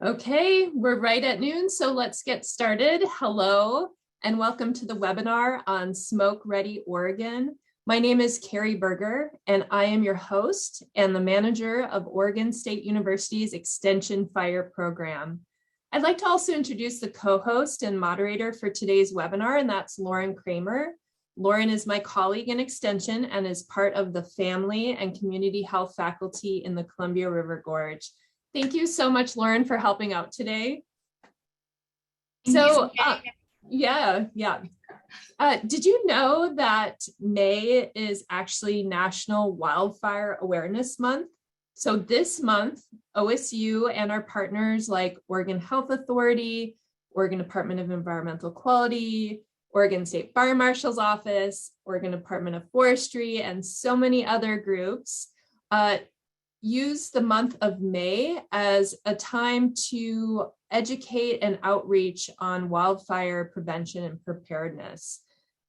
Okay, we're right at noon, so let's get started. Hello, and welcome to the webinar on Smoke Ready Oregon. My name is Carrie Berger, and I am your host and the manager of Oregon State University's Extension Fire Program. I'd like to also introduce the co-host and moderator for today's webinar, and that's Lauren Kramer. Lauren is my colleague in Extension and is part of the Family and Community Health faculty in the Columbia River Gorge. Thank you so much, Lauren, for helping out today. Did you know that May is actually National Wildfire Awareness Month? So this month, OSU and our partners like Oregon Health Authority, Oregon Department of Environmental Quality, Oregon State Fire Marshal's Office, Oregon Department of Forestry, and so many other groups use the month of May as a time to educate and outreach on wildfire prevention and preparedness.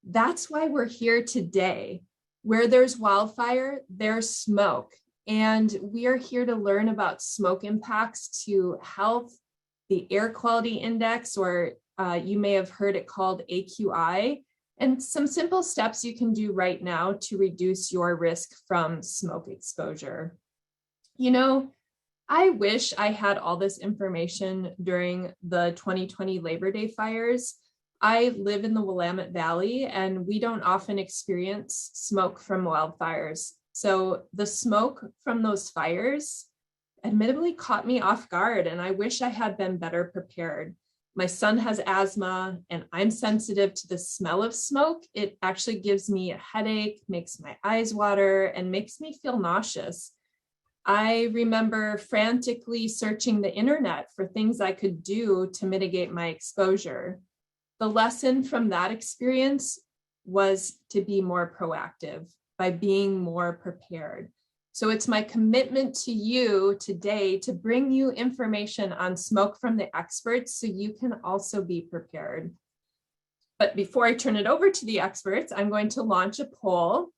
That's why we're here today. Where there's wildfire, there's smoke. And we are here to learn about smoke impacts to health, the air quality index, or you may have heard it called AQI, and some simple steps you can do right now to reduce your risk from smoke exposure. You know, I wish I had all this information during the 2020 Labor Day fires. I live in the Willamette Valley and we don't often experience smoke from wildfires. So the smoke from those fires admittedly caught me off guard, and I wish I had been better prepared. My son has asthma and I'm sensitive to the smell of smoke. It actually gives me a headache, makes my eyes water, and makes me feel nauseous. I remember frantically searching the internet for things I could do to mitigate my exposure. The lesson from that experience was to be more proactive by being more prepared. So it's my commitment to you today to bring you information on smoke from the experts so you can also be prepared. But before I turn it over to the experts, I'm going to launch a poll.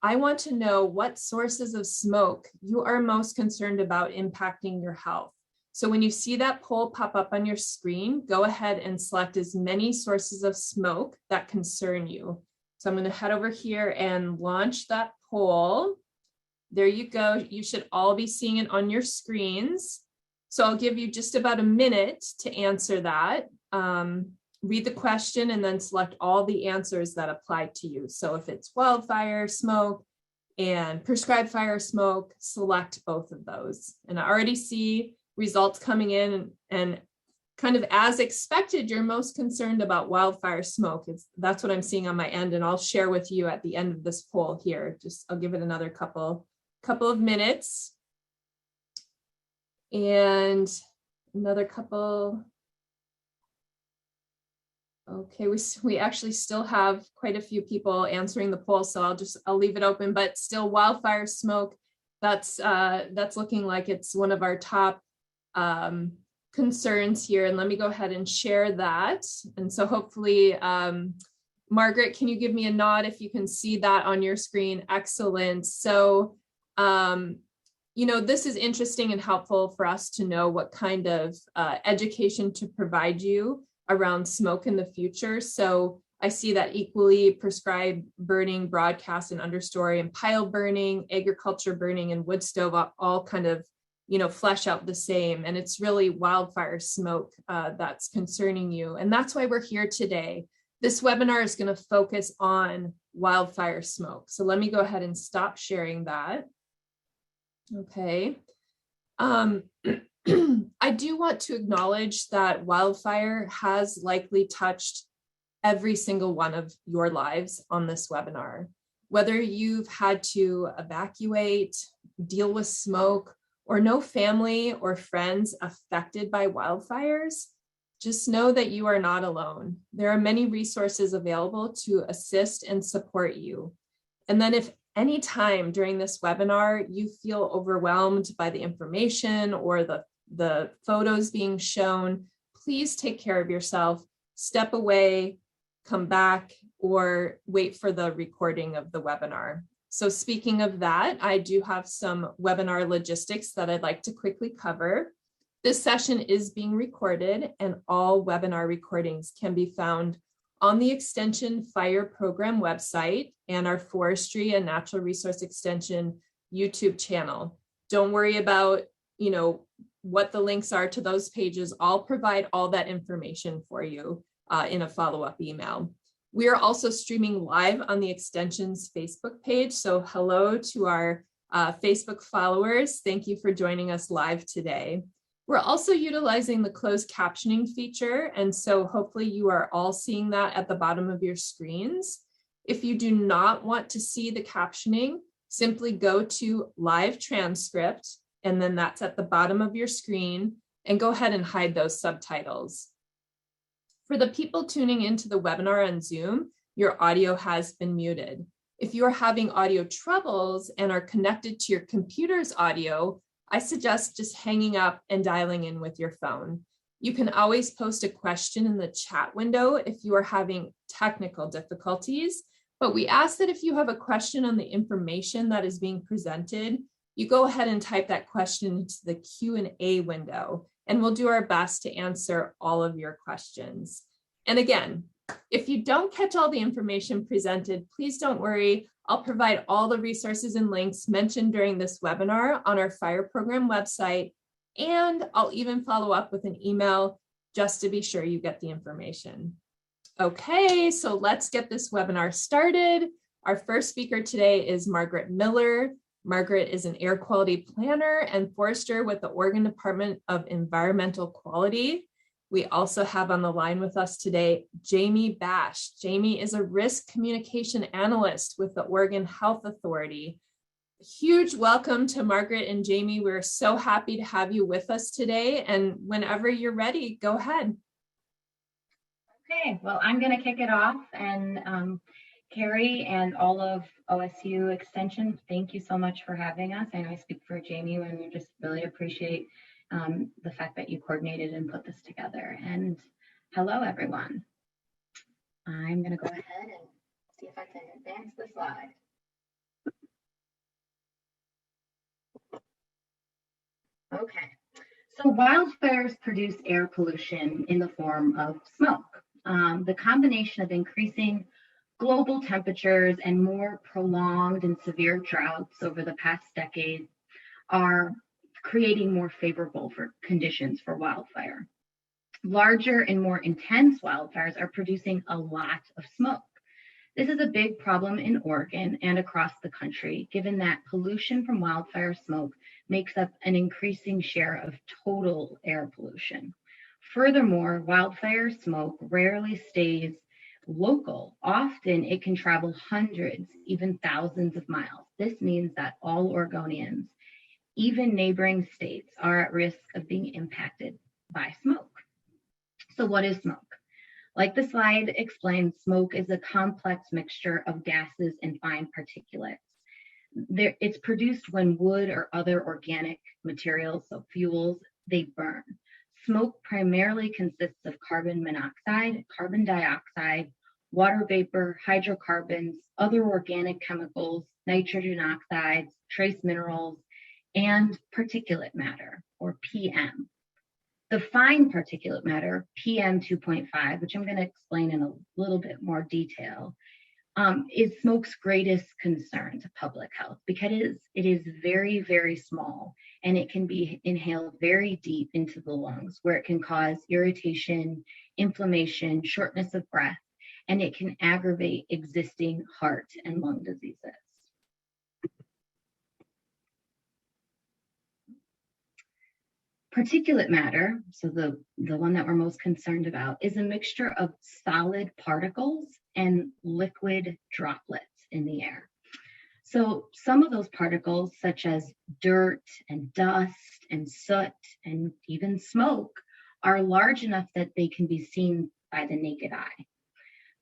I want to know what sources of smoke you are most concerned about impacting your health. So when you see that poll pop up on your screen, go ahead and select as many sources of smoke that concern you. So I'm going to head over here and launch that poll. There you go. You should all be seeing it on your screens. So I'll give you just about a minute to answer that. Read the question and then select all the answers that apply to you. So if it's wildfire smoke and prescribed fire smoke, select both of those. And I already see results coming in, and kind of as expected, you're most concerned about wildfire smoke. That's what I'm seeing on my end, and I'll share with you at the end of this poll here. I'll give it another couple of minutes. And another couple. Okay, we actually still have quite a few people answering the poll, so I'll leave it open, but still wildfire smoke, that's looking like it's one of our top concerns here. And let me go ahead and share that. And so hopefully, Margaret, can you give me a nod if you can see that on your screen? Excellent. So, this is interesting and helpful for us to know what kind of education to provide you around smoke in the future. So I see that equally prescribed burning, broadcast and understory, and pile burning, agriculture burning, and wood stove all kind of, flesh out the same. And it's really wildfire smoke that's concerning you. And that's why we're here today. This webinar is going to focus on wildfire smoke. So let me go ahead and stop sharing that. Okay. I do want to acknowledge that wildfire has likely touched every single one of your lives on this webinar. Whether you've had to evacuate, deal with smoke, or know family or friends affected by wildfires, just know that you are not alone. There are many resources available to assist and support you. And then if any time during this webinar you feel overwhelmed by the information or the photos being shown, please take care of yourself, step away, come back, or wait for the recording of the webinar. So speaking of that, I do have some webinar logistics that I'd like to quickly cover. This session is being recorded, and all webinar recordings can be found on the Extension Fire Program website and our Forestry and Natural Resource Extension YouTube channel. Don't worry about, what the links are to those pages. I'll provide all that information for you in a follow-up email. We are also streaming live on the Extension's Facebook page. So hello to our Facebook followers. Thank you for joining us live today. We're also utilizing the closed captioning feature. And so hopefully you are all seeing that at the bottom of your screens. If you do not want to see the captioning, simply go to live transcript, and then that's at the bottom of your screen, and go ahead and hide those subtitles. For the people tuning into the webinar on Zoom, your audio has been muted. If you are having audio troubles and are connected to your computer's audio, I suggest just hanging up and dialing in with your phone. You can always post a question in the chat window if you are having technical difficulties, but we ask that if you have a question on the information that is being presented, you go ahead and type that question into the Q&A window, and we'll do our best to answer all of your questions. And again, if you don't catch all the information presented, please don't worry. I'll provide all the resources and links mentioned during this webinar on our fire program website, and I'll even follow up with an email just to be sure you get the information. Okay, so let's get this webinar started. Our first speaker today is Margaret Miller. Margaret is an air quality planner and forester with the Oregon Department of Environmental Quality. We also have on the line with us today, Jamie Bash. Jamie is a risk communication analyst with the Oregon Health Authority. Huge welcome to Margaret and Jamie. We're so happy to have you with us today. And whenever you're ready, go ahead. Okay, well, I'm going to kick it off, and Carrie and all of OSU Extension, thank you so much for having us. I know I speak for Jamie, and we just really appreciate the fact that you coordinated and put this together. And hello, everyone. I'm going to go ahead and see if I can advance the slide. Okay, so wildfires produce air pollution in the form of smoke. The combination of increasing global temperatures and more prolonged and severe droughts over the past decade are creating more favorable conditions for wildfire. Larger and more intense wildfires are producing a lot of smoke. This is a big problem in Oregon and across the country, given that pollution from wildfire smoke makes up an increasing share of total air pollution. Furthermore, wildfire smoke rarely stays local. Often it can travel hundreds, even thousands of miles. This means that all Oregonians, even neighboring states, are at risk of being impacted by smoke. So what is smoke? Like the slide explains, smoke is a complex mixture of gases and fine particulates. It's produced when wood or other organic materials, so fuels, they burn. Smoke primarily consists of carbon monoxide, carbon dioxide, water vapor, hydrocarbons, other organic chemicals, nitrogen oxides, trace minerals, and particulate matter, or PM. The fine particulate matter, PM 2.5, which I'm going to explain in a little bit more detail, is smoke's greatest concern to public health because it is very, very small, and it can be inhaled very deep into the lungs, where it can cause irritation, inflammation, shortness of breath, and it can aggravate existing heart and lung diseases. Particulate matter, so the one that we're most concerned about, is a mixture of solid particles and liquid droplets in the air. So some of those particles, such as dirt and dust and soot and even smoke, are large enough that they can be seen by the naked eye.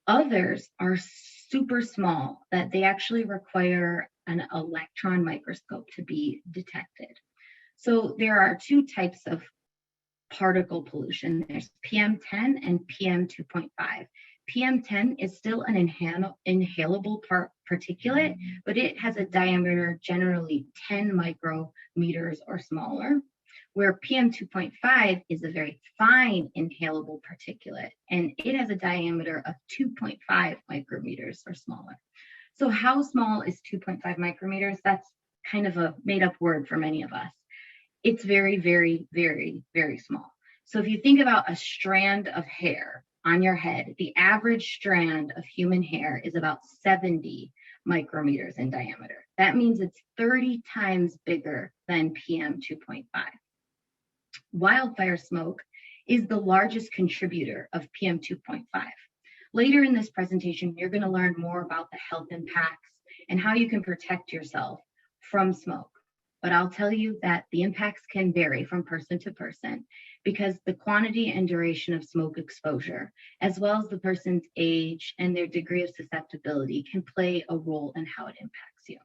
Others are super small, that they actually require an electron microscope to be detected. So there are two types of particle pollution. There's PM10 and PM 2.5. PM10 is still an inhalable particulate, but it has a diameter generally 10 micrometers or smaller, where PM 2.5 is a very fine inhalable particulate, and it has a diameter of 2.5 micrometers or smaller. So how small is 2.5 micrometers? That's kind of a made-up word for many of us. It's very, very, very, very small. So if you think about a strand of hair on your head, the average strand of human hair is about 70 micrometers in diameter. That means it's 30 times bigger than PM 2.5. Wildfire smoke is the largest contributor of PM 2.5. Later in this presentation, you're going to learn more about the health impacts and how you can protect yourself from smoke. But I'll tell you that the impacts can vary from person to person because the quantity and duration of smoke exposure, as well as the person's age and their degree of susceptibility, can play a role in how it impacts you.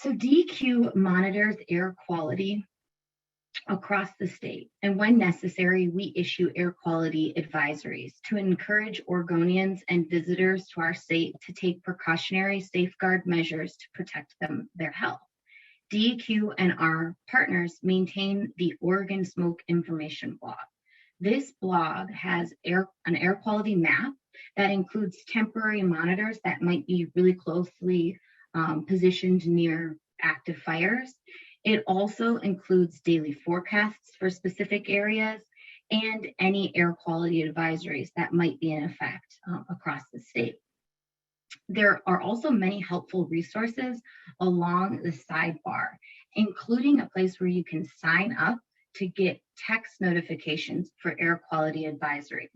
So DEQ monitors air quality across the state, and when necessary, we issue air quality advisories to encourage Oregonians and visitors to our state to take precautionary safeguard measures to protect their health. DEQ and our partners maintain the Oregon Smoke Information Blog. This blog has an air quality map that includes temporary monitors that might be really closely positioned near active fires. It also includes daily forecasts for specific areas and any air quality advisories that might be in effect across the state. There are also many helpful resources along the sidebar, including a place where you can sign up to get text notifications for air quality advisories.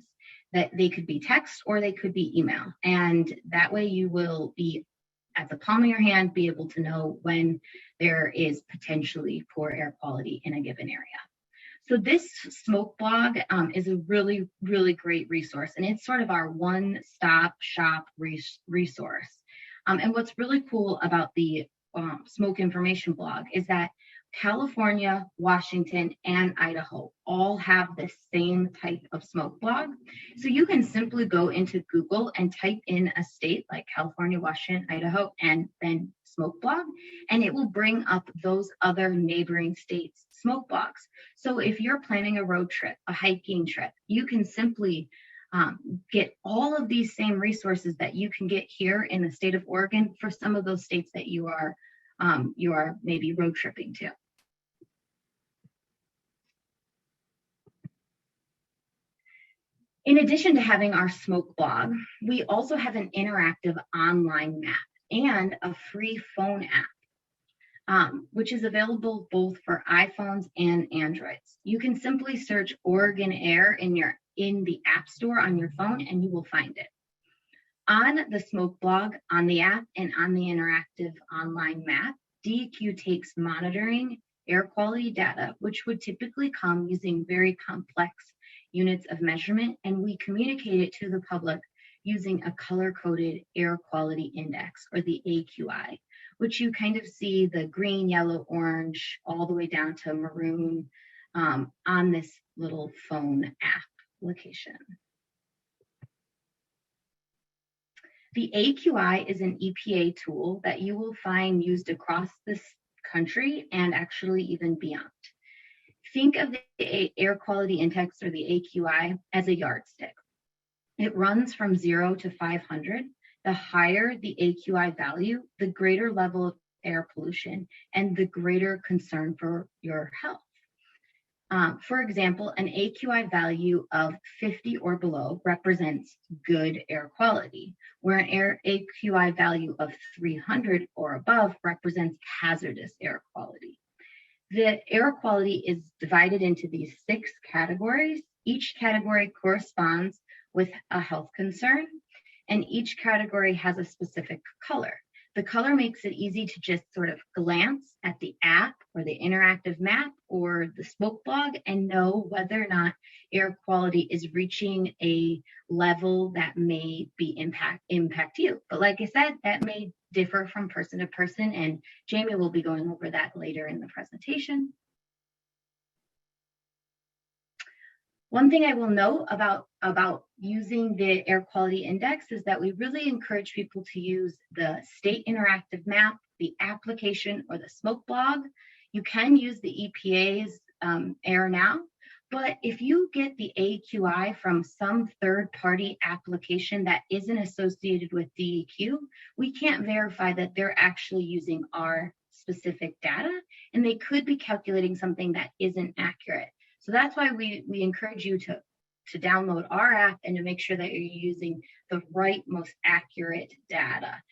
That they could be text or they could be email. And that way you will be at the palm of your hand, be able to know when there is potentially poor air quality in a given area. So this smoke blog is a really, really great resource, and it's sort of our one-stop shop resource. And what's really cool about the smoke information blog is that California, Washington, and Idaho all have the same type of smoke blog. So you can simply go into Google and type in a state like California, Washington, Idaho, and then smoke blog, and it will bring up those other neighboring states' smoke blogs. So if you're planning a road trip, a hiking trip, you can simply get all of these same resources that you can get here in the state of Oregon for some of those states that you are maybe road tripping to. In addition to having our smoke blog, we also have an interactive online map and a free phone app, which is available both for iPhones and Androids. You can simply search Oregon Air in the App Store on your phone and you will find it. On the smoke blog, on the app, and on the interactive online map, DEQ takes monitoring air quality data, which would typically come using very complex units of measurement, and we communicate it to the public using a color-coded air quality index, or the AQI, which you kind of see the green, yellow, orange, all the way down to maroon on this little phone application. The AQI is an EPA tool that you will find used across this country and actually even beyond. Think of the air quality index, or the AQI, as a yardstick. It runs from 0 to 500. The higher the AQI value, the greater level of air pollution and the greater concern for your health. For example, an AQI value of 50 or below represents good air quality, where an AQI value of 300 or above represents hazardous air quality. The air quality is divided into these 6 categories. Each category corresponds with a health concern, and each category has a specific color. The color makes it easy to just sort of glance at the app or the interactive map or the smoke blog and know whether or not air quality is reaching a level that may be impact you. But like I said, that may differ from person to person, and Jamie will be going over that later in the presentation. One thing I will note about using the air quality index is that we really encourage people to use the state interactive map, the application, or the smoke blog. You can use the EPA's Air Now, but if you get the AQI from some third-party application that isn't associated with DEQ, we can't verify that they're actually using our specific data, and they could be calculating something that isn't accurate. So that's why we encourage you to download our app and to make sure that you're using the right, most accurate data.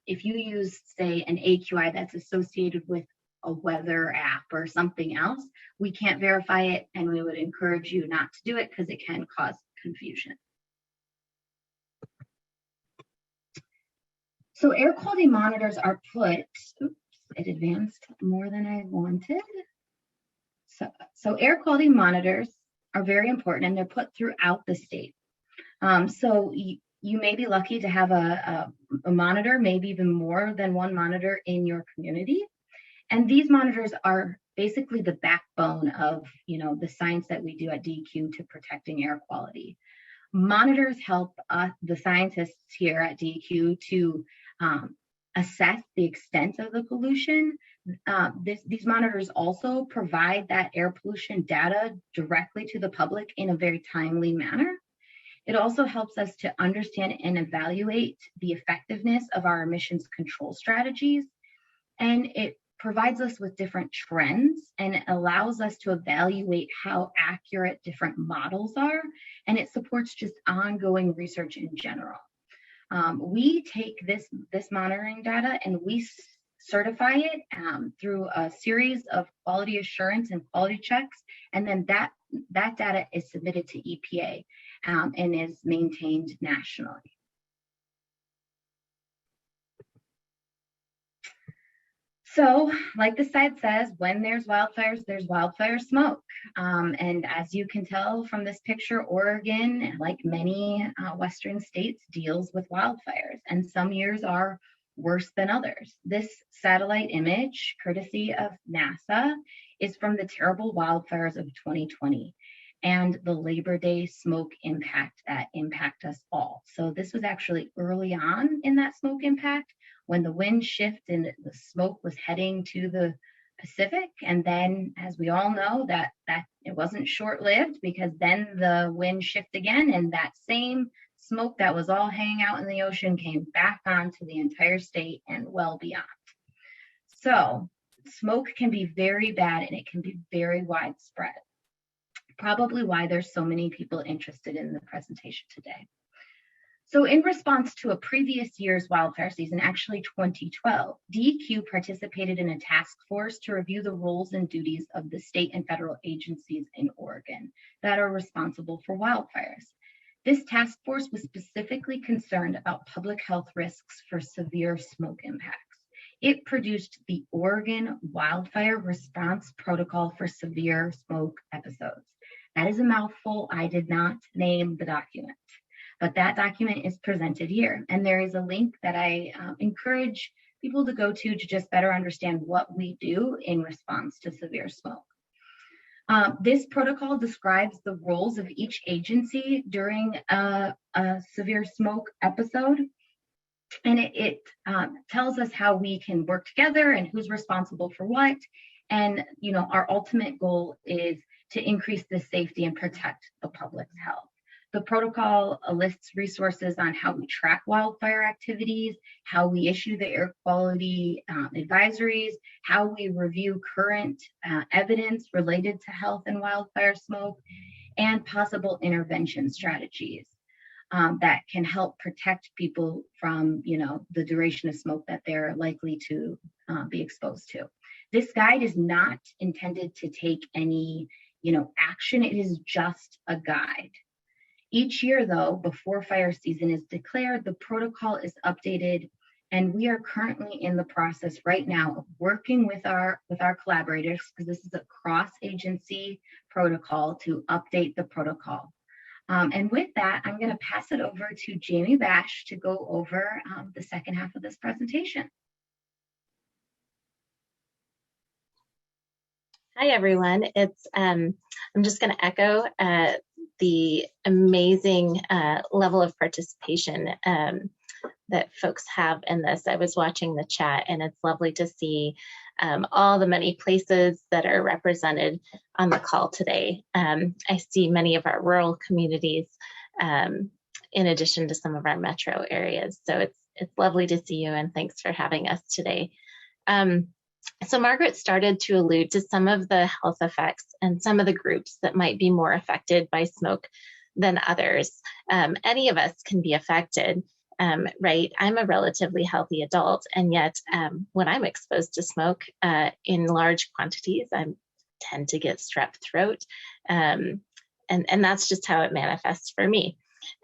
If you use, say, an AQI that's associated with a weather app or something else, we can't verify it, and we would encourage you not to do it because it can cause confusion. So air quality monitors are put, oops, it advanced more than I wanted. So air quality monitors are very important, and they're put throughout the state. So you may be lucky to have a monitor, maybe even more than one monitor in your community. And these monitors are basically the backbone of, the science that we do at DEQ to protecting air quality. Monitors help the scientists here at DEQ to assess the extent of the pollution. These monitors also provide that air pollution data directly to the public in a very timely manner. It also helps us to understand and evaluate the effectiveness of our emissions control strategies. And it provides us with different trends and allows us to evaluate how accurate different models are. And it supports just ongoing research in general. We take this monitoring data and we certify it through a series of quality assurance and quality checks, and then that data is submitted to EPA and is maintained nationally. So, like the slide says, when there's wildfires, there's wildfire smoke. And as you can tell from this picture, Oregon, like many Western states, deals with wildfires, and some years are worse than others. This satellite image, courtesy of NASA, is from the terrible wildfires of 2020 and the Labor Day smoke impact that impact us all. So this was actually early on in that smoke impact when the wind shifted and the smoke was heading to the Pacific. And then, as we all know, that it wasn't short-lived, because then the wind shifted again, and that same smoke that was all hanging out in the ocean came back onto the entire state and well beyond. So smoke can be very bad, and it can be very widespread. Probably why there's so many people interested in the presentation today. So in response to a previous year's wildfire season, actually 2012, DEQ participated in a task force to review the roles and duties of the state and federal agencies in Oregon that are responsible for wildfires. This task force was specifically concerned about public health risks for severe smoke impacts. It produced the Oregon Wildfire Response Protocol for Severe Smoke Episodes. That is a mouthful. I did not name the document, but that document is presented here. And there is a link that I encourage people to go to just better understand what we do in response to severe smoke. This protocol describes the roles of each agency during a severe smoke episode. And it tells us how we can work together and who's responsible for what. And, our ultimate goal is to increase the safety and protect the public's health. The protocol lists resources on how we track wildfire activities, how we issue the air quality advisories, how we review current evidence related to health and wildfire smoke, and possible intervention strategies that can help protect people from, the duration of smoke that they're likely to be exposed to. This guide is not intended to take any, action. It is just a guide. Each year, though, before fire season is declared, the protocol is updated, and we are currently in the process right now of working with our collaborators, because this is a cross-agency protocol, to update the protocol. And with that, I'm going to pass it over to Jamie Bash to go over the second half of this presentation. Hi, everyone. I'm just going to echo the amazing level of participation that folks have in this. I was watching the chat, and it's lovely to see all the many places that are represented on the call today. I see many of our rural communities in addition to some of our metro areas. So it's lovely to see you, and thanks for having us today. So Margaret started to allude to some of the health effects and some of the groups that might be more affected by smoke than others. Any of us can be affected, right? I'm a relatively healthy adult, and yet when I'm exposed to smoke in large quantities, I tend to get strep throat, and that's just how it manifests for me.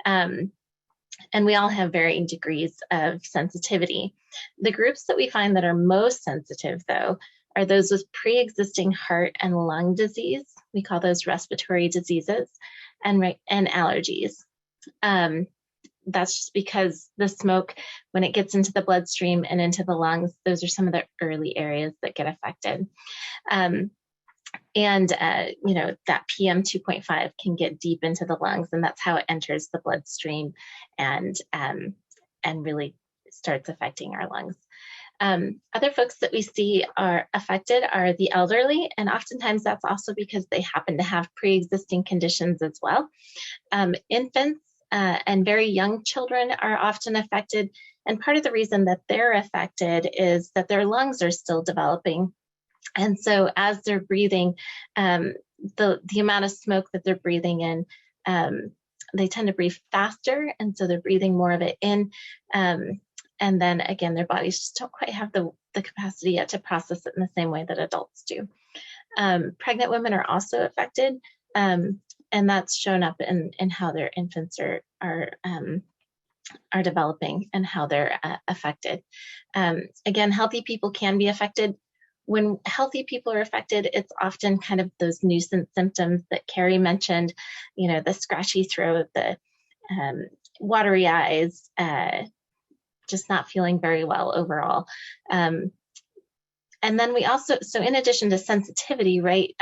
And we all have varying degrees of sensitivity. The groups that we find that are most sensitive, though, are those with pre-existing heart and lung disease. We call those respiratory diseases, and allergies. That's just because the smoke, when it gets into the bloodstream and into the lungs, those are some of the early areas that get affected. You know, that PM 2.5 can get deep into the lungs, and that's how it enters the bloodstream and really starts affecting our lungs. Other folks that we see are affected are the elderly, and oftentimes that's also because they happen to have pre-existing conditions as well. Infants and very young children are often affected, and part of the reason that they're affected is that their lungs are still developing. And so as they're breathing, the amount of smoke that they're breathing in, they tend to breathe faster, and so they're breathing more of it in. And then again, their bodies just don't quite have the capacity yet to process it in the same way that adults do. Pregnant women are also affected, and that's shown up in how their infants are developing and how they're affected. Again, healthy people can be affected. When healthy people are affected, it's often kind of those nuisance symptoms that Carrie mentioned, you know, the scratchy throat, the watery eyes, just not feeling very well overall. And then we also, so in addition to sensitivity, right,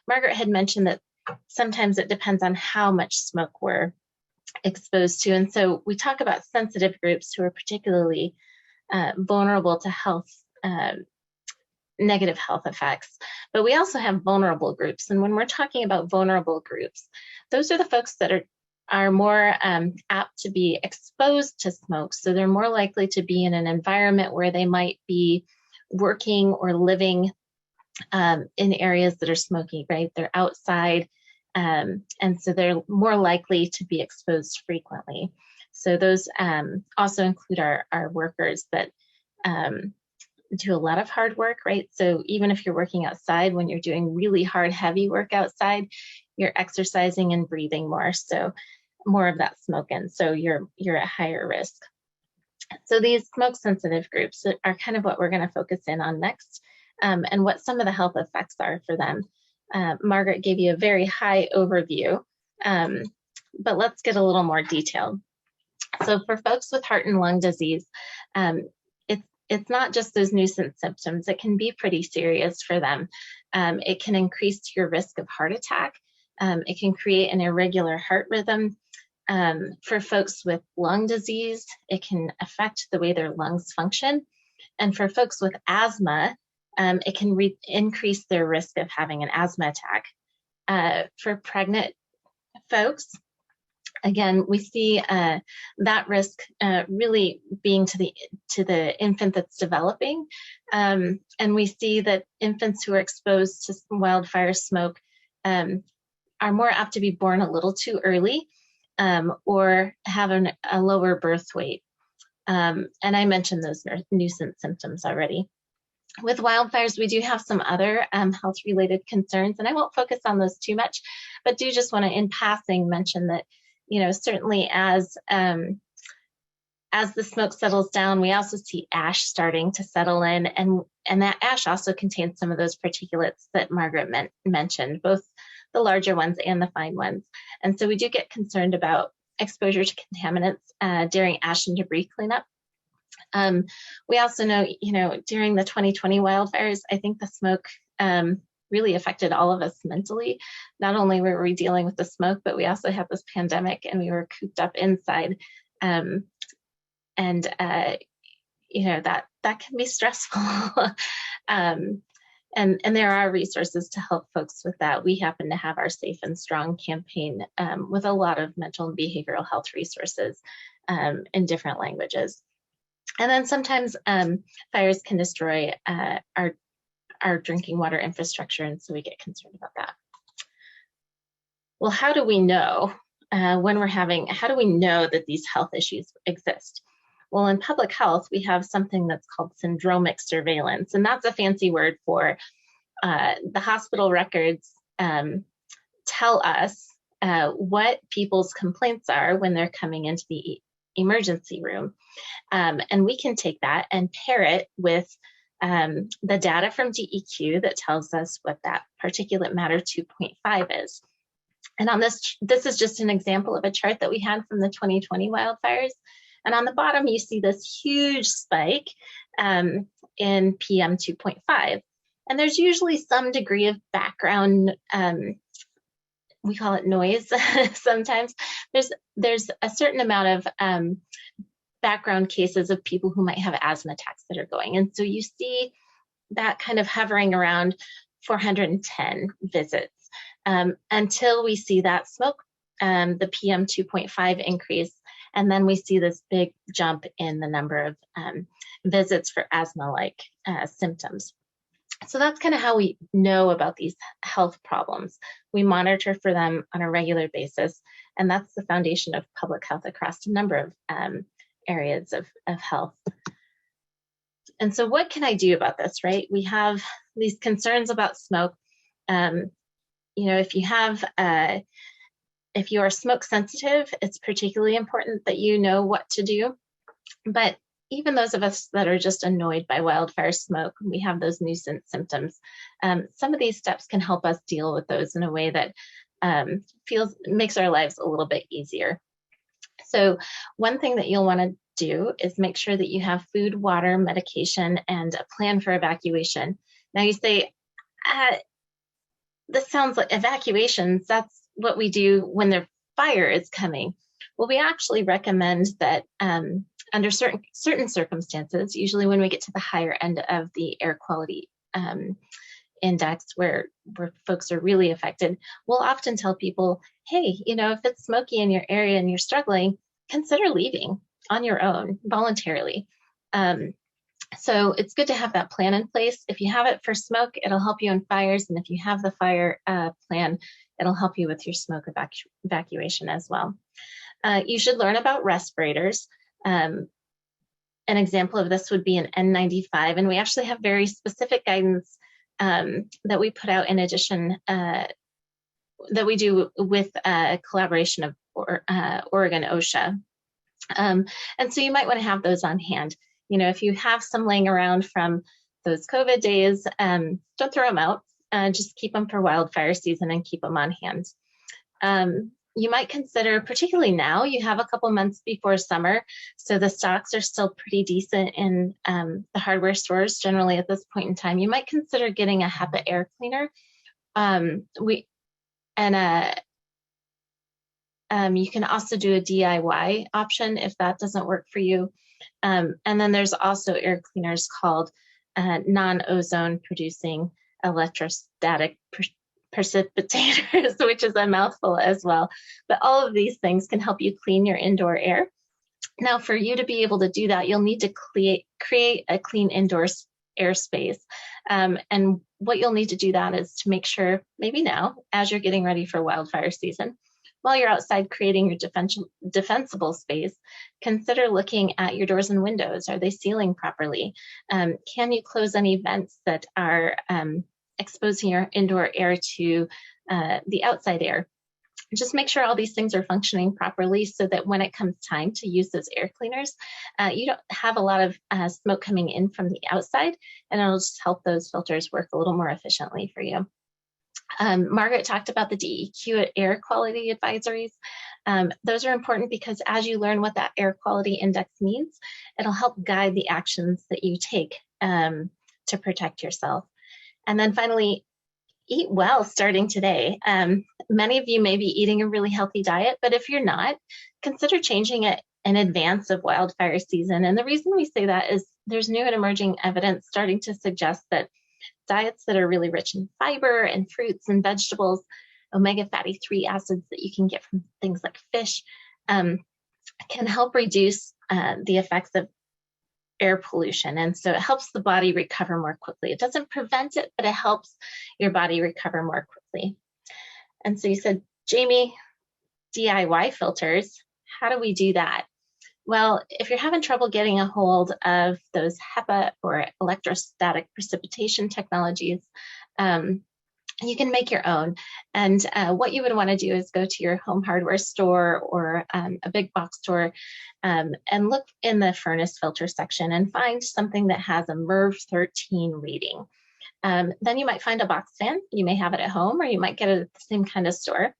Margaret had mentioned that sometimes it depends on how much smoke we're exposed to. And so we talk about sensitive groups who are particularly vulnerable to health, negative health effects, but we also have vulnerable groups. And when we're talking about vulnerable groups, those are the folks that are more apt to be exposed to smoke. So they're more likely to be in an environment where they might be working or living in areas that are smoky, right? They're outside, and so they're more likely to be exposed frequently. So those also include our workers that do a lot of hard work, right? So even if you're working outside, when you're doing really hard, heavy work outside, you're exercising and breathing more, so more of that smoke in, so you're at higher risk. So these smoke sensitive groups are kind of what we're going to focus in on next, and what some of the health effects are for them. Margaret gave you a very high overview, but let's get a little more detailed. So for folks with heart and lung disease, it's not just those nuisance symptoms. It can be pretty serious for them. It can increase your risk of heart attack. It can create an irregular heart rhythm. For folks with lung disease, it can affect the way their lungs function. And for folks with asthma, it can increase their risk of having an asthma attack. For pregnant folks, again, we see that risk really being to the infant that's developing, and we see that infants who are exposed to wildfire smoke are more apt to be born a little too early, or have a lower birth weight. And I mentioned those nuisance symptoms already. With wildfires, we do have some other health-related concerns, and I won't focus on those too much, but do just want to, in passing, mention that, you know, certainly as the smoke settles down, we also see ash starting to settle in, and that ash also contains some of those particulates that Margaret mentioned, both the larger ones and the fine ones. And so we do get concerned about exposure to contaminants during ash and debris cleanup. We also know, during the 2020 wildfires, I think the smoke really affected all of us mentally. Not only were we dealing with the smoke, but we also had this pandemic and we were cooped up inside. That can be stressful. And there are resources to help folks with that. We happen to have our Safe and Strong campaign with a lot of mental and behavioral health resources in different languages. And then sometimes fires can destroy our drinking water infrastructure, and so we get concerned about that. Well, how do we know how do we know that these health issues exist? Well, in public health, we have something that's called syndromic surveillance, and that's a fancy word for the hospital records tell us what people's complaints are when they're coming into the emergency room. And we can take that and pair it with the data from DEQ that tells us what that particulate matter 2.5 is. And on this is just an example of a chart that we had from the 2020 wildfires. And on the bottom, you see this huge spike in PM 2.5. And there's usually some degree of background, we call it noise sometimes. There's a certain amount of background cases of people who might have asthma attacks that are going. And so you see that kind of hovering around 410 visits until we see that smoke, the PM 2.5 increase. And then we see this big jump in the number of visits for asthma-like symptoms. So that's kind of how we know about these health problems. We monitor for them on a regular basis, and that's the foundation of public health across a number of areas of health. And so what can I do about this, right? We have these concerns about smoke. If you are smoke sensitive, it's particularly important that you know what to do. But even those of us that are just annoyed by wildfire smoke, we have those nuisance symptoms. Some of these steps can help us deal with those in a way that makes our lives a little bit easier. So one thing that you'll want to do is make sure that you have food, water, medication, and a plan for evacuation. Now you say, this sounds like evacuations. That's what we do when the fire is coming. Well, we actually recommend that under certain circumstances, usually when we get to the higher end of the air quality index where folks are really affected, we'll often tell people, hey, if it's smoky in your area and you're struggling, consider leaving on your own voluntarily. So it's good to have that plan in place. If you have it for smoke, it'll help you in fires. And if you have the fire plan, it'll help you with your smoke evacuation as well. You should learn about respirators. An example of this would be an N95, and we actually have very specific guidance that we put out in addition that we do with collaboration of Oregon OSHA. And so you might want to have those on hand. If you have some laying around from those COVID days, don't throw them out. Just keep them for wildfire season and keep them on hand. You might consider, particularly now, you have a couple months before summer, so the stocks are still pretty decent in the hardware stores generally at this point in time. You might consider getting a HEPA air cleaner. You can also do a DIY option if that doesn't work for you. And then there's also air cleaners called non-ozone producing electrostatic precipitators, which is a mouthful as well. But all of these things can help you clean your indoor air. Now, for you to be able to do that, you'll need to create a clean indoor airspace. And what you'll need to do that is to make sure, maybe now, as you're getting ready for wildfire season, while you're outside creating your defensible space, consider looking at your doors and windows. Are they sealing properly? Can you close any vents that are exposing your indoor air to the outside air? Just make sure all these things are functioning properly so that when it comes time to use those air cleaners, you don't have a lot of smoke coming in from the outside, and it'll just help those filters work a little more efficiently for you. Margaret talked about the DEQ air quality advisories. Those are important because as you learn what that air quality index means, it'll help guide the actions that you take to protect yourself. And then finally, eat well starting today. Many of you may be eating a really healthy diet, but if you're not, consider changing it in advance of wildfire season. And the reason we say that is there's new and emerging evidence starting to suggest that diets that are really rich in fiber and fruits and vegetables, omega fatty 3 acids that you can get from things like fish, can help reduce the effects of air pollution. And so it helps the body recover more quickly. It doesn't prevent it, but it helps your body recover more quickly. And so you said, Jamie, DIY filters, how do we do that? Well, if you're having trouble getting a hold of those HEPA or electrostatic precipitation technologies, you can make your own. And what you would want to do is go to your home hardware store or a big box store and look in the furnace filter section and find something that has a MERV 13 reading. Then you might find a box fan. You may have it at home, or you might get it at the same kind of store.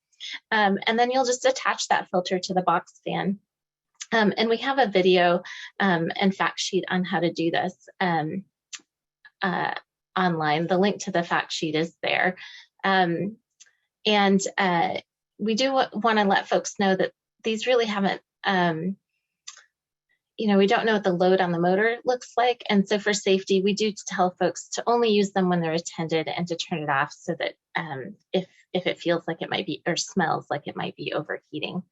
And then you'll just attach that filter to the box fan. And we have a video and fact sheet on how to do this online. The link to the fact sheet is there. And we do want to let folks know that these really haven't, we don't know what the load on the motor looks like. And so for safety, we do tell folks to only use them when they're attended and to turn it off so that if it feels like it might be, or smells like it might be overheating.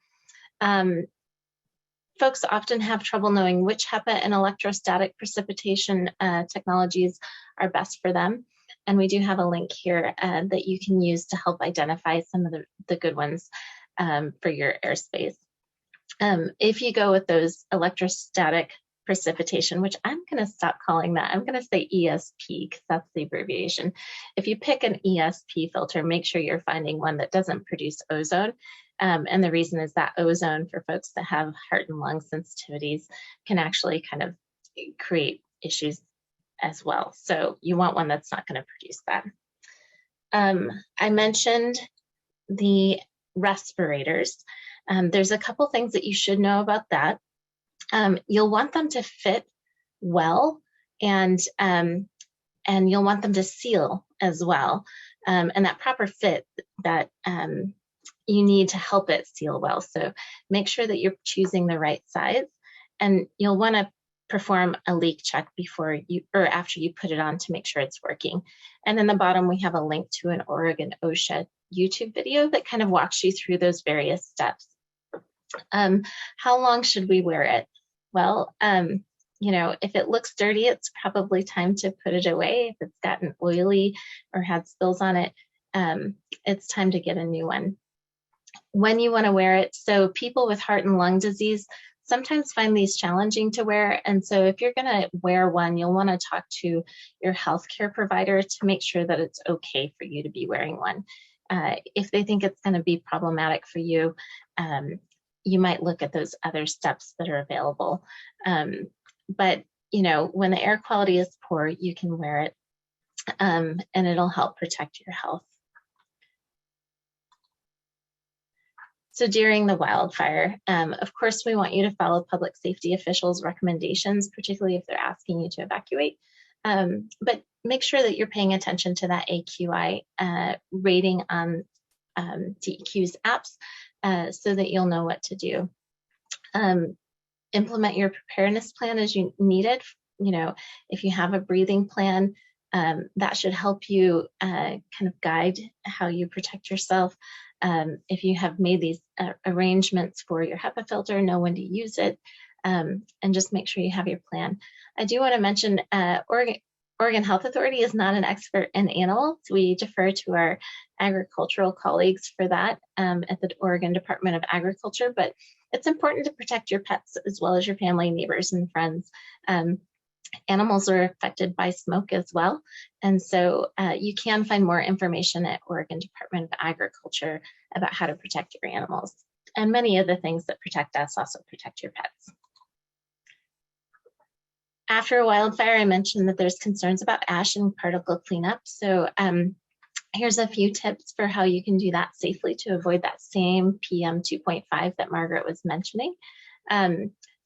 Folks often have trouble knowing which HEPA and electrostatic precipitation technologies are best for them. And we do have a link here that you can use to help identify some of the good ones for your airspace. If you go with those electrostatic precipitation, which I'm going to stop calling that, I'm going to say ESP because that's the abbreviation. If you pick an ESP filter, make sure you're finding one that doesn't produce ozone. And the reason is that ozone for folks that have heart and lung sensitivities can actually kind of create issues as well. So you want one that's not going to produce that. I mentioned the respirators. There's a couple things that you should know about that. You'll want them to fit well, and you'll want them to seal as well. And that proper fit that you need to help it seal well. So make sure that you're choosing the right size, and you'll want to perform a leak check before you or after you put it on to make sure it's working. And in the bottom, we have a link to an Oregon OSHA YouTube video that kind of walks you through those various steps. How long should we wear it? Well, if it looks dirty, it's probably time to put it away. If it's gotten oily or had spills on it, it's time to get a new one. When you want to wear it, so people with heart and lung disease sometimes find these challenging to wear. And so if you're going to wear one, you'll want to talk to your healthcare provider to make sure that it's okay for you to be wearing one. If they think it's going to be problematic for you, you might look at those other steps that are available. But, when the air quality is poor, you can wear it and it'll help protect your health. So during the wildfire, of course, we want you to follow public safety officials' recommendations, particularly if they're asking you to evacuate. But make sure that you're paying attention to that AQI rating on DEQ's apps so that you'll know what to do. Implement your preparedness plan as you need it. If you have a breathing plan, that should help you kind of guide how you protect yourself. If you have made these arrangements for your HEPA filter, know when to use it, and just make sure you have your plan. I do want to mention Oregon Health Authority is not an expert in animals. We defer to our agricultural colleagues for that at the Oregon Department of Agriculture, but it's important to protect your pets as well as your family, neighbors, and friends. Animals are affected by smoke as well. And so you can find more information at Oregon Department of Agriculture about how to protect your animals. And many of the things that protect us also protect your pets. After a wildfire, I mentioned that there's concerns about ash and particle cleanup. So Here's a few tips for how you can do that safely to avoid that same PM 2.5 that Margaret was mentioning.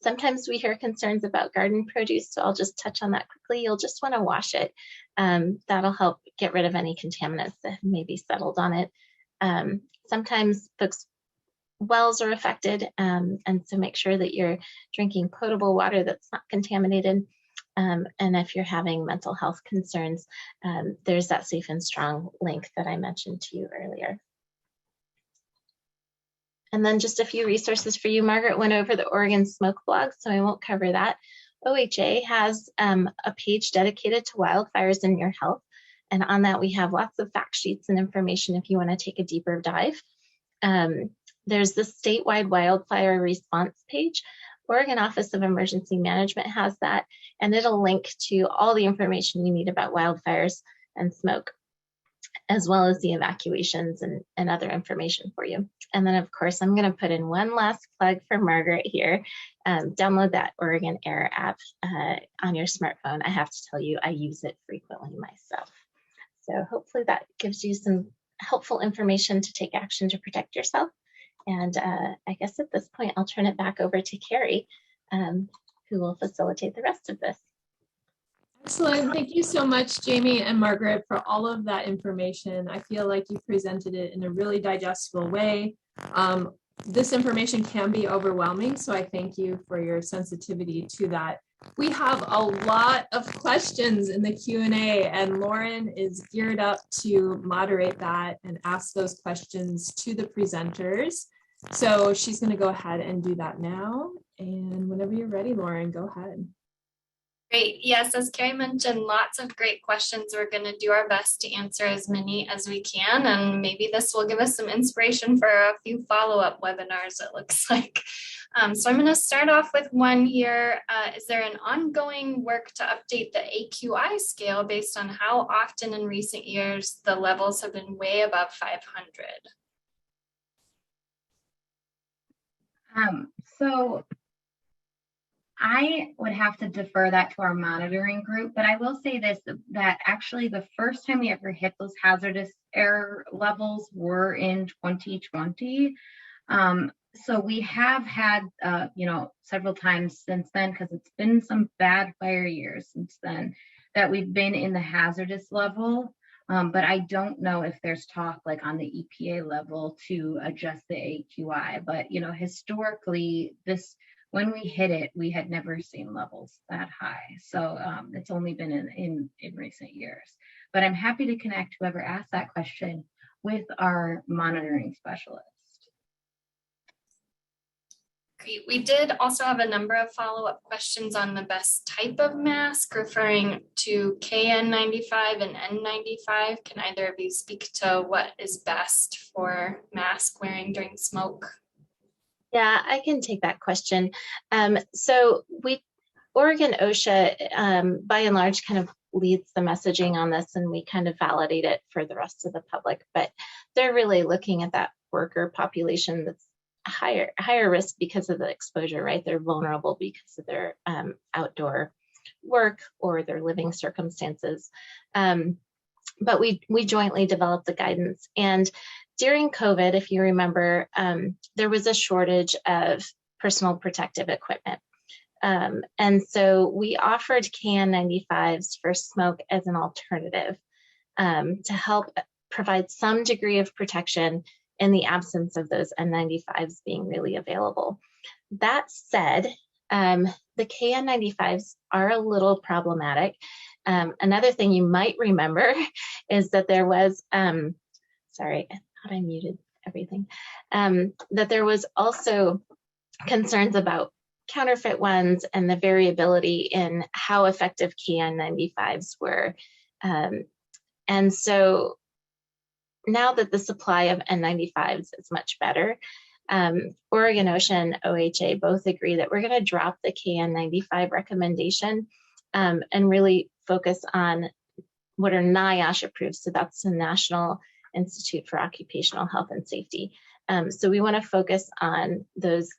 Sometimes we hear concerns about garden produce, so I'll just touch on that quickly. You'll just want to wash it. That'll help get rid of any contaminants that may be settled on it. Sometimes folks' wells are affected, and so make sure that you're drinking potable water that's not contaminated. And if you're having mental health concerns, there's that Safe and Strong link that I mentioned to you earlier. And then just a few resources for you. Margaret went over the Oregon Smoke blog, so I won't cover that. OHA has a page dedicated to wildfires in your health. And on that, we have lots of fact sheets and information if you want to take a deeper dive. There's the statewide wildfire response page. Oregon Office of Emergency Management has that, and it'll link to all the information you need about wildfires and smoke, as well as the evacuations and other information for you. And then, of course, I'm going to put in one last plug for Margaret here. Download that Oregon Air app on your smartphone. I have to tell you, I use it frequently myself. So hopefully that gives you some helpful information to take action to protect yourself. And I guess at this point, I'll turn it back over to Carrie, who will facilitate the rest of this. Excellent. Thank you so much, Jamie and Margaret, for all of that information. I feel like you presented it in a really digestible way. This information can be overwhelming, so I thank you for your sensitivity to that. We have a lot of questions in the Q&A, and Lauren is geared up to moderate that and ask those questions to the presenters. So she's going to go ahead and do that now. And whenever you're ready, Lauren, go ahead. Great. Yes, as Carrie mentioned, lots of great questions. We're going to do our best to answer as many as we can, and maybe this will give us some inspiration for a few follow-up webinars, it looks like. So I'm going to start off with one here. Is there an ongoing work to update the AQI scale based on how often in recent years the levels have been way above 500? So I would have to defer that to our monitoring group, but I will say this, that actually the first time we ever hit those hazardous air levels were in 2020. So we have had, several times since then, because it's been some bad fire years since then, that we've been in the hazardous level. But I don't know if there's talk like on the EPA level to adjust the AQI. But, historically, when we hit it, we had never seen levels that high. So it's only been in recent years. But I'm happy to connect whoever asked that question with our monitoring specialist. Great. We did also have a number of follow-up questions on the best type of mask, referring to KN95 and N95. Can either of you speak to what is best for mask wearing during smoke? Yeah, I can take that question. So Oregon OSHA, by and large, kind of leads the messaging on this, and we kind of validate it for the rest of the public. But they're really looking at that worker population that's higher risk because of the exposure, right? They're vulnerable because of their outdoor work or their living circumstances. But we jointly developed the guidance. And during COVID, if you remember, there was a shortage of personal protective equipment. And so we offered KN95s for smoke as an alternative to help provide some degree of protection in the absence of those N95s being really available. That said, the KN95s are a little problematic. Another thing you might remember is that there was, sorry, I thought I muted everything, that there was also concerns about counterfeit ones and the variability in how effective KN95s were. And so now that the supply of N95s is much better, Oregon OSHA and OHA both agree that we're going to drop the KN95 recommendation and really focus on what are NIOSH approved. So that's the National Institute for Occupational Health and Safety. So we want to focus on those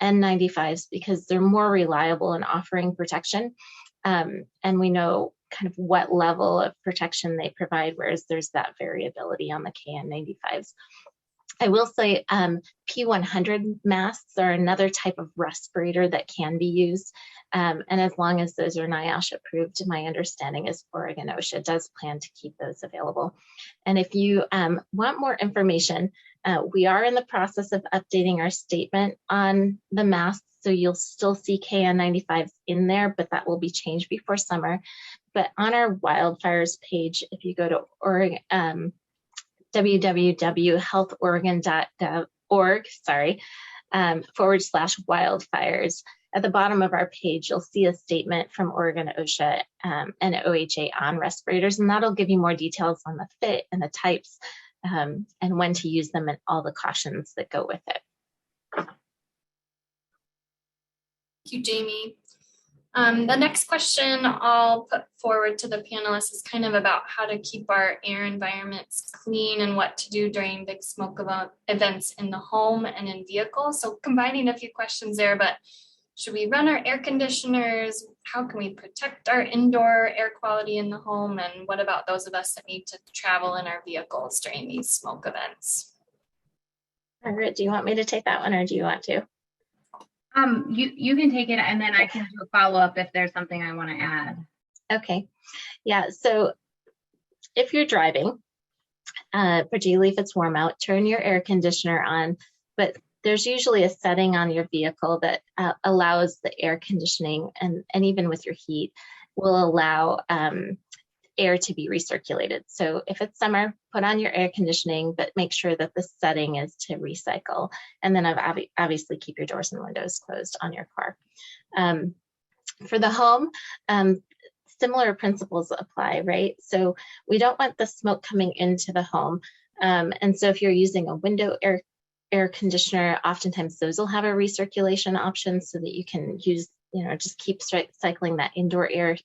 N95s because they're more reliable in offering protection. And we know kind of what level of protection they provide, whereas there's that variability on the KN95s. I will say P100 masks are another type of respirator that can be used. And as long as those are NIOSH approved, my understanding is Oregon OSHA does plan to keep those available. And if you want more information, we are in the process of updating our statement on the masks. So you'll still see KN95s in there, but that will be changed before summer. But on our wildfires page, if you go to Oregon, www.healthoregon.org, /wildfires. At the bottom of our page, you'll see a statement from Oregon OSHA and OHA on respirators, and that'll give you more details on the fit and the types and when to use them and all the cautions that go with it. Thank you, Jamie. The next question I'll put forward to the panelists is kind of about how to keep our air environments clean and what to do during big smoke events in the home and in vehicles. So combining a few questions there, but should we run our air conditioners? How can we protect our indoor air quality in the home? And what about those of us that need to travel in our vehicles during these smoke events? Margaret, do you want me to take that one or do you want to? You can take it and then I can do a follow-up if there's something I want to add. Okay. Yeah, so if you're driving, particularly if it's warm out, turn your air conditioner on, but there's usually a setting on your vehicle that allows the air conditioning and even with your heat will allow air to be recirculated. So if it's summer, put on your air conditioning, but make sure that the setting is to recycle. And then obviously keep your doors and windows closed on your car. For the home, similar principles apply, right? So we don't want the smoke coming into the home. And so if you're using a window air conditioner, oftentimes those will have a recirculation option so that you can use, just keep cycling that indoor air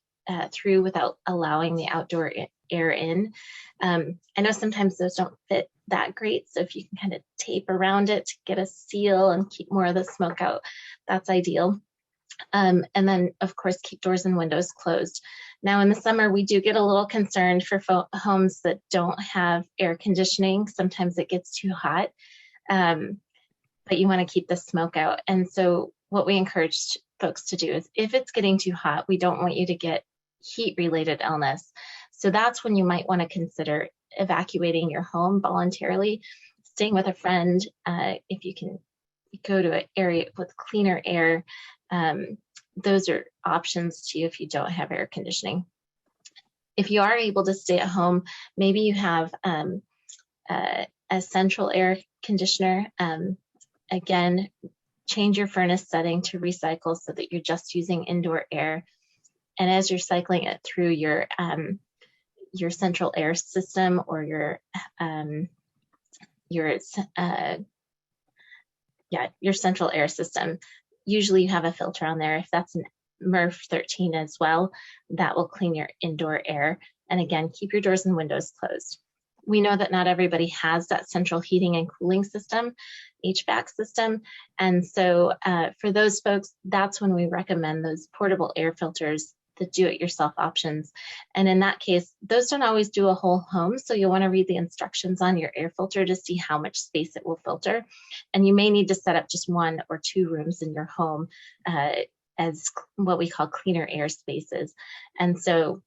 through without allowing the outdoor air in. I know sometimes those don't fit that great, so if you can kind of tape around it to get a seal and keep more of the smoke out, that's ideal. And then, of course, keep doors and windows closed. Now, in the summer, we do get a little concerned for homes that don't have air conditioning. Sometimes it gets too hot, but you want to keep the smoke out. And so what we encourage folks to do is if it's getting too hot, we don't want you to get heat-related illness. So that's when you might want to consider evacuating your home voluntarily, staying with a friend. If you can go to an area with cleaner air, those are options to you if you don't have air conditioning. If you are able to stay at home, maybe you have a central air conditioner. Again, change your furnace setting to recycle so that you're just using indoor air. And as you're cycling it through your central air system or your central air system, usually you have a filter on there. If that's an MERV 13 as well, that will clean your indoor air. And again, keep your doors and windows closed. We know that not everybody has that central heating and cooling system, HVAC system. And so for those folks, that's when we recommend those portable air filters, the do-it-yourself options. And in that case, those don't always do a whole home. So you'll want to read the instructions on your air filter to see how much space it will filter. And you may need to set up just 1 or 2 rooms in your home as what we call cleaner air spaces. And so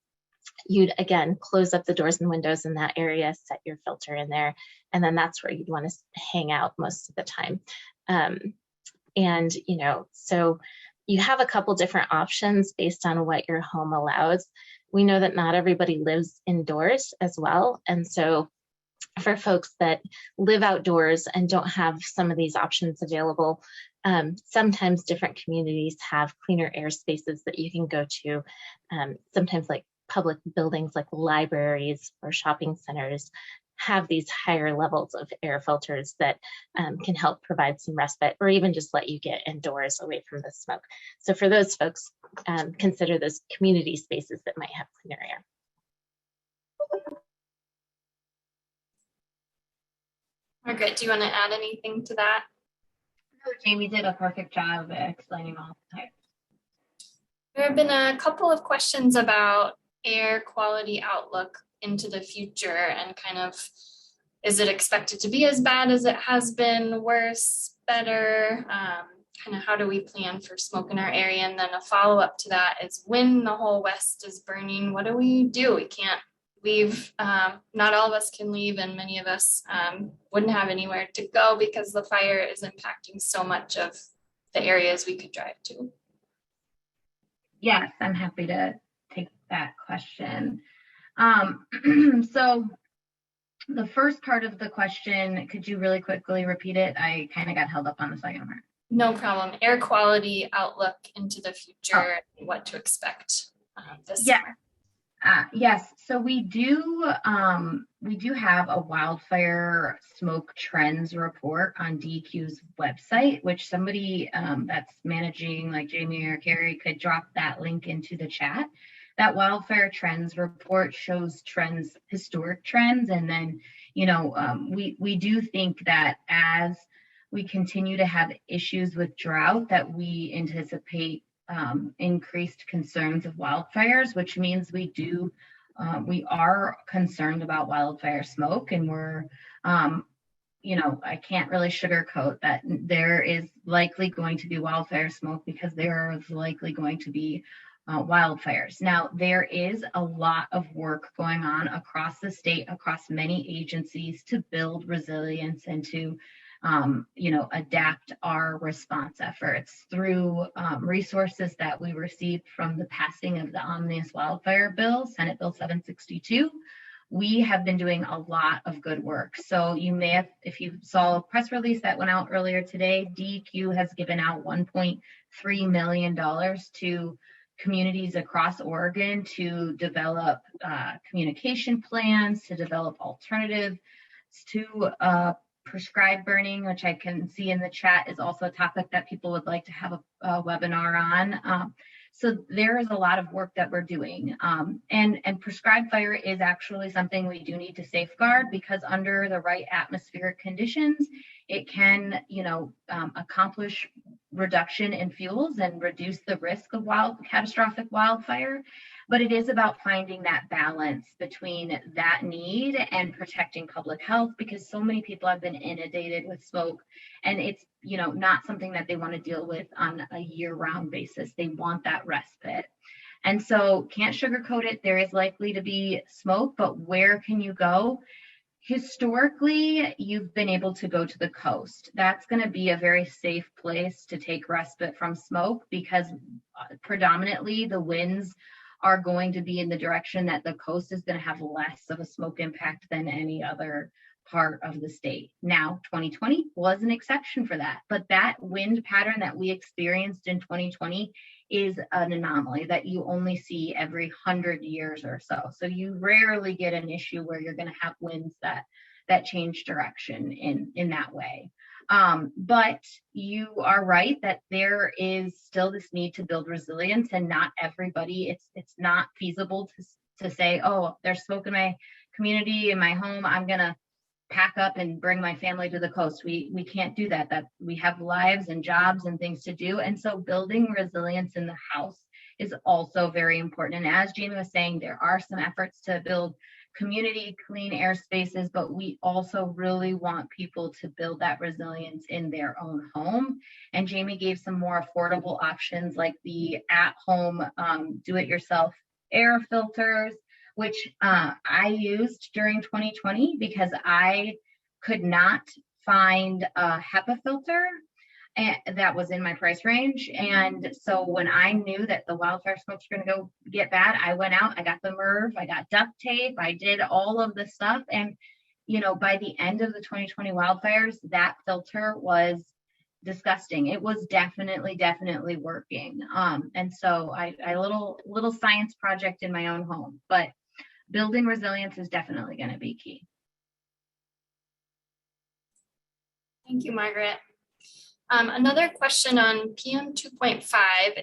you'd, again, close up the doors and windows in that area, set your filter in there, and then that's where you'd want to hang out most of the time. So you have a couple different options based on what your home allows. We know that not everybody lives indoors as well. And so for folks that live outdoors and don't have some of these options available, sometimes different communities have cleaner air spaces that you can go to, sometimes like public buildings like libraries or shopping centers have these higher levels of air filters that can help provide some respite or even just let you get indoors away from the smoke. So for those folks, consider those community spaces that might have cleaner air. Margaret, do you want to add anything to that? No, Jamie did a perfect job at explaining all the types. There have been a couple of questions about air quality outlook into the future, and kind of, is it expected to be as bad as it has been, worse, better? Kind of how do we plan for smoke in our area? And then a follow-up to that is, when the whole West is burning, what do? We can't leave. Not all of us can leave, and many of us wouldn't have anywhere to go because the fire is impacting so much of the areas we could drive to. Yes, I'm happy to take that question. So the first part of the question, could you really quickly repeat it? I kind of got held up on the second part. No problem. Air quality outlook into the future, what to expect this summer. Yes, so we do have a wildfire smoke trends report on DEQ's website, which somebody that's managing, like Jamie or Carrie, could drop that link into the chat. That wildfire trends report shows trends, historic trends, and then we do think that as we continue to have issues with drought, that we anticipate increased concerns of wildfires, which means we are concerned about wildfire smoke, and we're I can't really sugarcoat that there is likely going to be wildfire smoke because there is likely going to be wildfires. Now, there is a lot of work going on across the state, across many agencies, to build resilience and to adapt our response efforts through resources that we received from the passing of the Omnibus Wildfire Bill, Senate Bill 762. We have been doing a lot of good work. So you may have, if you saw a press release that went out earlier today, DEQ has given out $1.3 million to communities across Oregon to develop communication plans, to develop alternatives to prescribed burning, which I can see in the chat is also a topic that people would like to have a webinar on. So there is a lot of work that we're doing. And prescribed fire is actually something we do need to safeguard, because under the right atmospheric conditions, it can, accomplish reduction in fuels and reduce the risk of catastrophic wildfire. But it is about finding that balance between that need and protecting public health, because so many people have been inundated with smoke, and it's not something that they want to deal with on a year-round basis. They want that respite. And so can't sugarcoat it. There is likely to be smoke, but where can you go? Historically, you've been able to go to the coast. That's going to be a very safe place to take respite from smoke, because predominantly the winds are going to be in the direction that the coast is going to have less of a smoke impact than any other part of the state. Now, 2020 was an exception for that, but that wind pattern that we experienced in 2020 is an anomaly that you only see every 100 years or so. So you rarely get an issue where you're going to have winds that change direction in that way. But you are right that there is still this need to build resilience, and not everybody, it's not feasible to say, oh, there's smoke in my community, in my home, I'm gonna pack up and bring my family to the coast. We can't do that. That we have lives and jobs and things to do. And so building resilience in the house is also very important. And as Jamie was saying, there are some efforts to build community clean air spaces, but we also really want people to build that resilience in their own home. And Jamie gave some more affordable options, like the at-home do-it-yourself air filters, which I used during 2020 because I could not find a HEPA filter that was in my price range. And so when I knew that the wildfire smokes were going to go get bad, I went out, I got the MERV, I got duct tape, I did all of the stuff. And, by the end of the 2020 wildfires, that filter was disgusting. It was definitely working. And so I a little science project in my own home, but building resilience is definitely going to be key. Thank you, Margaret. Another question on PM 2.5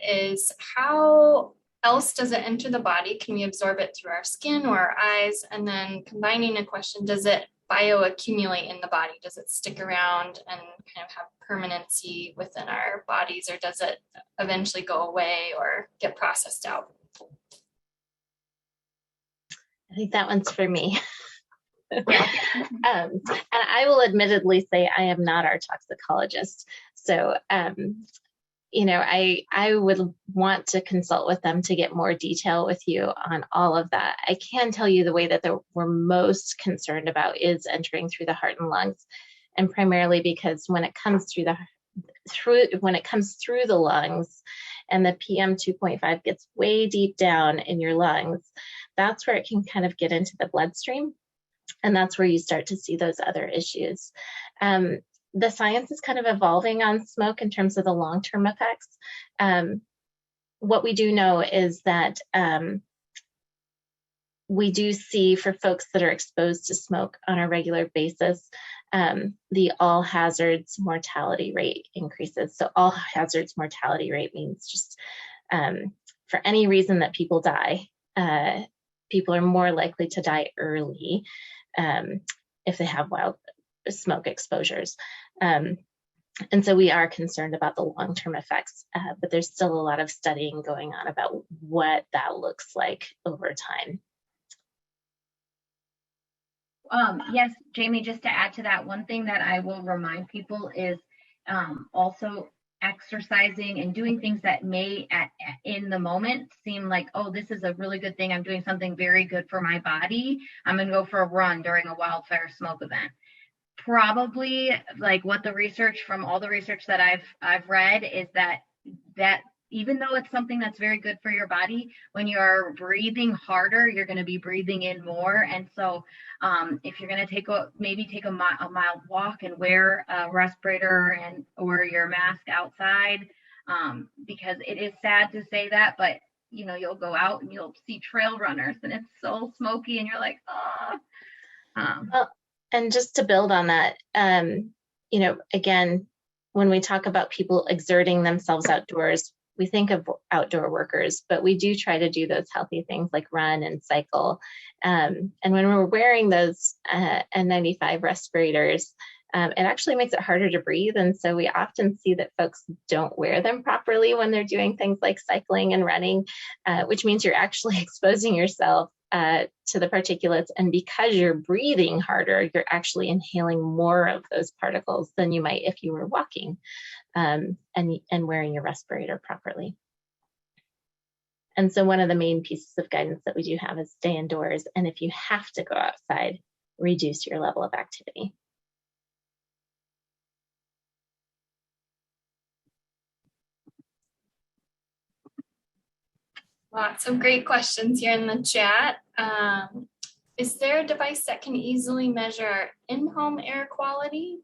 is, how else does it enter the body? Can we absorb it through our skin or our eyes? And then combining a question, does it bioaccumulate in the body? Does it stick around and kind of have permanency within our bodies, or does it eventually go away or get processed out? I think that one's for me. And I will admittedly say I am not our toxicologist. So, you know, I would want to consult with them to get more detail with you on all of that. I can tell you the way that we're most concerned about is entering through the heart and lungs, and primarily because when it comes through the lungs and the PM 2.5 gets way deep down in your lungs, that's where it can kind of get into the bloodstream. And that's where you start to see those other issues. The science is kind of evolving on smoke in terms of the long-term effects. What we do know is that we do see for folks that are exposed to smoke on a regular basis, the all hazards mortality rate increases. So all hazards mortality rate means just for any reason that people die, people are more likely to die early if they have wild smoke exposures. And so we are concerned about the long-term effects, but there's still a lot of studying going on about what that looks like over time. Yes, Jamie, just to add to that, one thing that I will remind people is also exercising and doing things that may in the moment seem like, oh, this is a really good thing. I'm doing something very good for my body. I'm going to go for a run during a wildfire smoke event. Probably like what the research from all the research that I've read is that even though it's something that's very good for your body, when you're breathing harder, you're going to be breathing in more. And so if you're going to maybe take a mild walk and wear a respirator or your mask outside, because it is sad to say that, but you know, you'll go out and you'll see trail runners and it's so smoky and you're like, Well, and just to build on that, you know, again, when we talk about people exerting themselves outdoors, we think of outdoor workers, but we do try to do those healthy things like run and cycle. And when we're wearing those N95 respirators, it actually makes it harder to breathe. And so we often see that folks don't wear them properly when they're doing things like cycling and running, which means you're actually exposing yourself to the particulates. And because you're breathing harder, you're actually inhaling more of those particles than you might if you were walking and wearing your respirator properly. And so one of the main pieces of guidance that we do have is stay indoors. And if you have to go outside, reduce your level of activity. Lots of great questions here in the chat. Is there a device that can easily measure in-home air quality?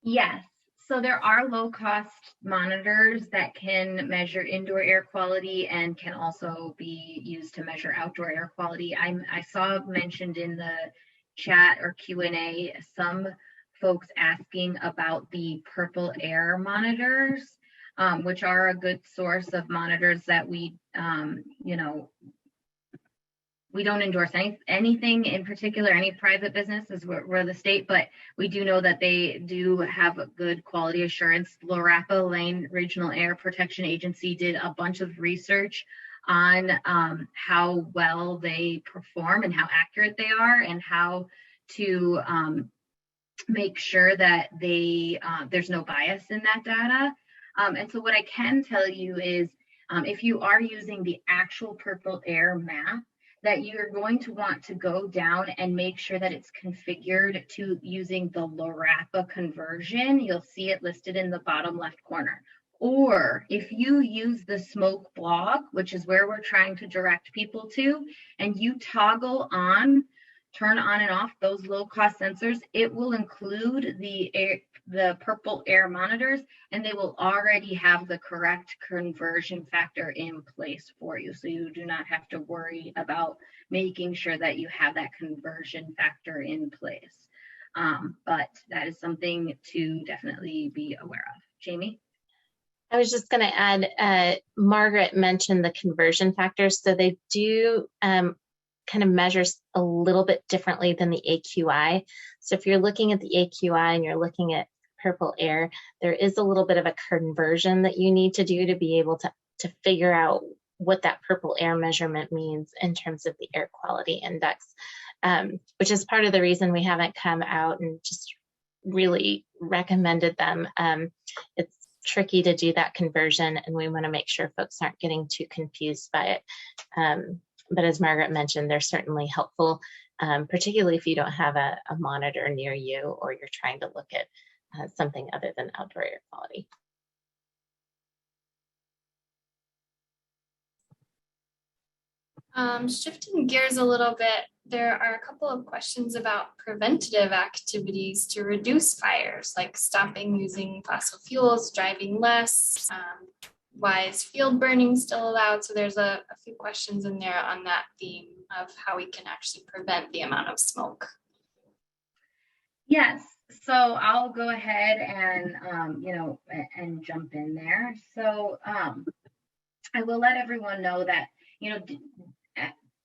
Yes. So there are low-cost monitors that can measure indoor air quality and can also be used to measure outdoor air quality. I saw mentioned in the chat or Q&A some folks asking about the purple air monitors, which are a good source of monitors that we, you know, we don't endorse anything in particular, any private businesses. We're the state, but we do know that they do have a good quality assurance. LARAPA, Lane Regional Air Protection Agency, did a bunch of research on how well they perform and how accurate they are and how to make sure that there's no bias in that data. And so what I can tell you is if you are using the actual purple air map, that you're going to want to go down and make sure that it's configured to using the LARAPA conversion. You'll see it listed in the bottom left corner. Or if you use the smoke blog, which is where we're trying to direct people to, and you toggle on, turn on and off those low-cost sensors, it will include the purple air monitors, and they will already have the correct conversion factor in place for you. So you do not have to worry about making sure that you have that conversion factor in place. But that is something to definitely be aware of. Jamie? I was just going to add, Margaret mentioned the conversion factors. So they do kind of measures a little bit differently than the AQI. So if you're looking at the AQI and you're looking at purple air, there is a little bit of a conversion that you need to do to be able to figure out what that purple air measurement means in terms of the air quality index, which is part of the reason we haven't come out and just really recommended them. It's tricky to do that conversion, and we want to make sure folks aren't getting too confused by it. But as Margaret mentioned, they're certainly helpful, particularly if you don't have a monitor near you or you're trying to look at something other than outdoor air quality. Shifting gears a little bit, there are a couple of questions about preventative activities to reduce fires, like stopping using fossil fuels, driving less, why is field burning still allowed? So there's a few questions in there on that theme of how we can actually prevent the amount of smoke. Yes, so I'll go ahead and, and jump in there. So I will let everyone know that,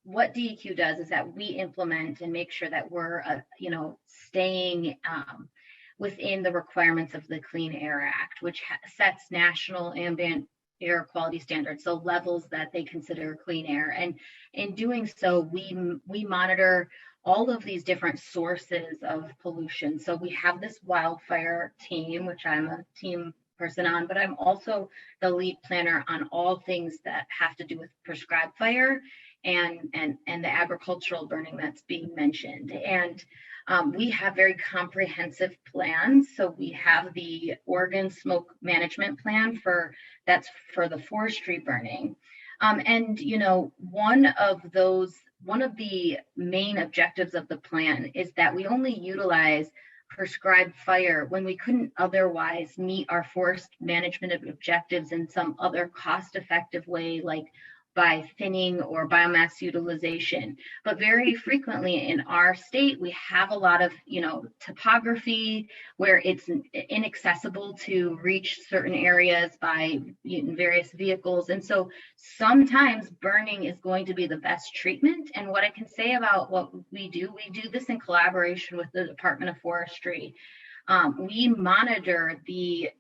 what DEQ does is that we implement and make sure that we're, staying within the requirements of the Clean Air Act, which sets national ambient air quality standards, so levels that they consider clean air. And in doing so, we monitor all of these different sources of pollution. So we have this wildfire team, which I'm a team person on, but I'm also the lead planner on all things that have to do with prescribed fire and the agricultural burning that's being mentioned. And we have very comprehensive plans. So we have the Oregon Smoke Management Plan that's for the forestry burning. And one of the main objectives of the plan is that we only utilize prescribed fire when we couldn't otherwise meet our forest management objectives in some other cost-effective way, like by thinning or biomass utilization. But very frequently in our state, we have a lot of, topography where it's inaccessible to reach certain areas by various vehicles. And so sometimes burning is going to be the best treatment. And what I can say about what we do this in collaboration with the Department of Forestry. We monitor the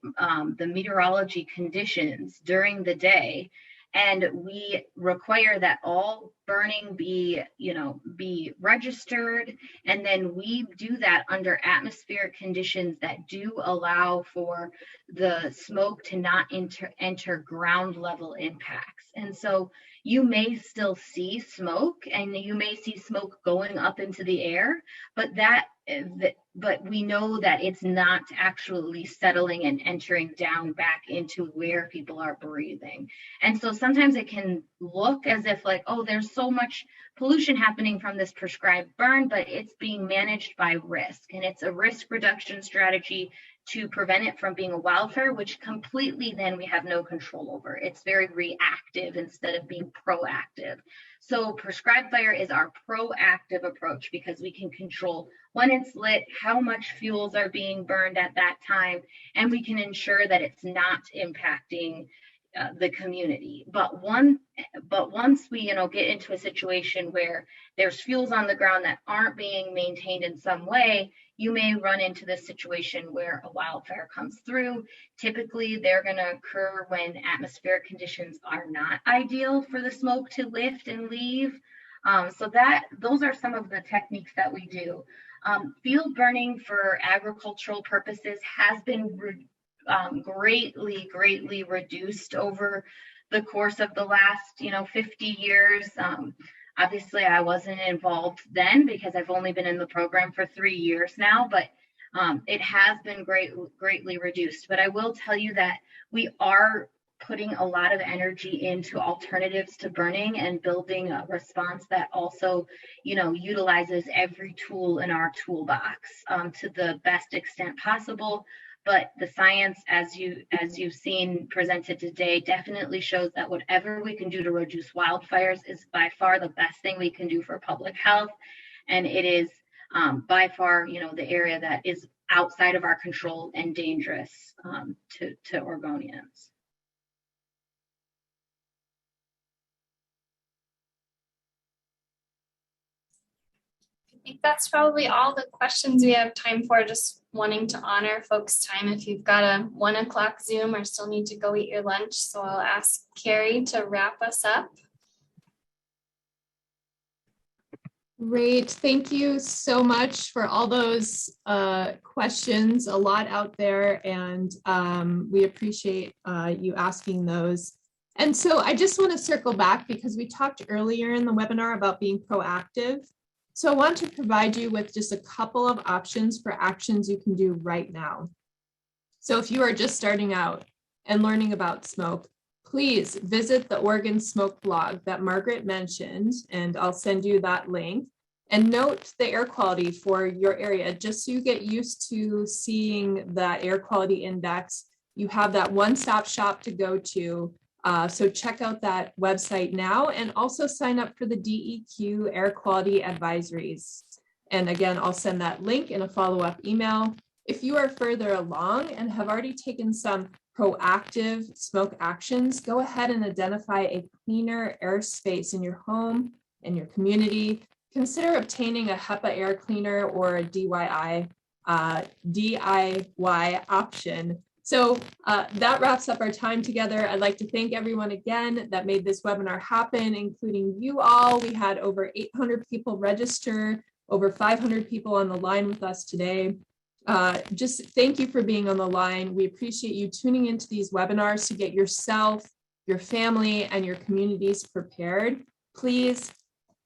meteorology conditions during the day, and we require that all burning be registered. And then we do that under atmospheric conditions that do allow for the smoke to not enter ground level impacts. And so you may still see smoke, and you may see smoke going up into the air, but we know that it's not actually settling and entering down back into where people are breathing. And so sometimes it can look as if like, oh, there's so much pollution happening from this prescribed burn, but it's being managed by risk. And it's a risk reduction strategy to prevent it from being a wildfire, which completely then we have no control over. It's very reactive instead of being proactive. So prescribed fire is our proactive approach because we can control when it's lit, how much fuels are being burned at that time, and we can ensure that it's not impacting the community. But once we get into a situation where there's fuels on the ground that aren't being maintained in some way, you may run into this situation where a wildfire comes through. Typically, they're going to occur when atmospheric conditions are not ideal for the smoke to lift and leave. So those are some of the techniques that we do. Field burning for agricultural purposes has been greatly reduced over the course of the last 50 years. Obviously I wasn't involved then because I've only been in the program for 3 years now, but it has been greatly reduced. But I will tell you that we are putting a lot of energy into alternatives to burning and building a response that also utilizes every tool in our toolbox to the best extent possible. But the science, as you've seen presented today, definitely shows that whatever we can do to reduce wildfires is by far the best thing we can do for public health. And it is by far, the area that is outside of our control and dangerous to Oregonians. I think that's probably all the questions we have time for. Just wanting to honor folks' time if you've got a 1 o'clock Zoom or still need to go eat your lunch. So I'll ask Carrie to wrap us up. Great. Thank you so much for all those questions, a lot out there, and we appreciate you asking those. And so I just want to circle back because we talked earlier in the webinar about being proactive. So I want to provide you with just a couple of options for actions you can do right now. So if you are just starting out and learning about smoke, please visit the Oregon Smoke blog that Margaret mentioned, and I'll send you that link. And note the air quality for your area, just so you get used to seeing that air quality index. You have that one-stop shop to go to. So check out that website now, and also sign up for the DEQ air quality advisories. And again, I'll send that link in a follow-up email. If you are further along and have already taken some proactive smoke actions, go ahead and identify a cleaner airspace in your home and your community. Consider obtaining a HEPA air cleaner or a DIY option. So that wraps up our time together. I'd like to thank everyone again that made this webinar happen, including you all. We had over 800 people register, over 500 people on the line with us today. Just thank you for being on the line. We appreciate you tuning into these webinars to get yourself, your family, and your communities prepared. Please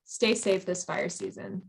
stay safe this fire season.